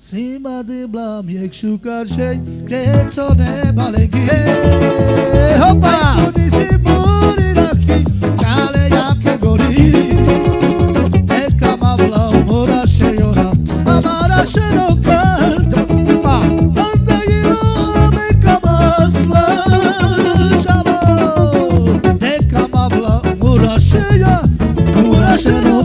Cima de blam, jak szukasz jej, kręco neba lękie. Hopa! Kudi si muri raki, ale jakie gori. Teka ma blam, mora się jora, a mara się noka. Anda ilo, meka masla, żabo. Teka ma blam, mora się ja, mora się noka.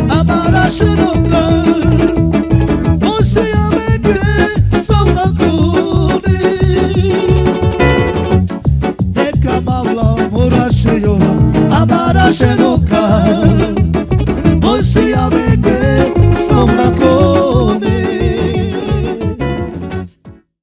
Amara Shinoka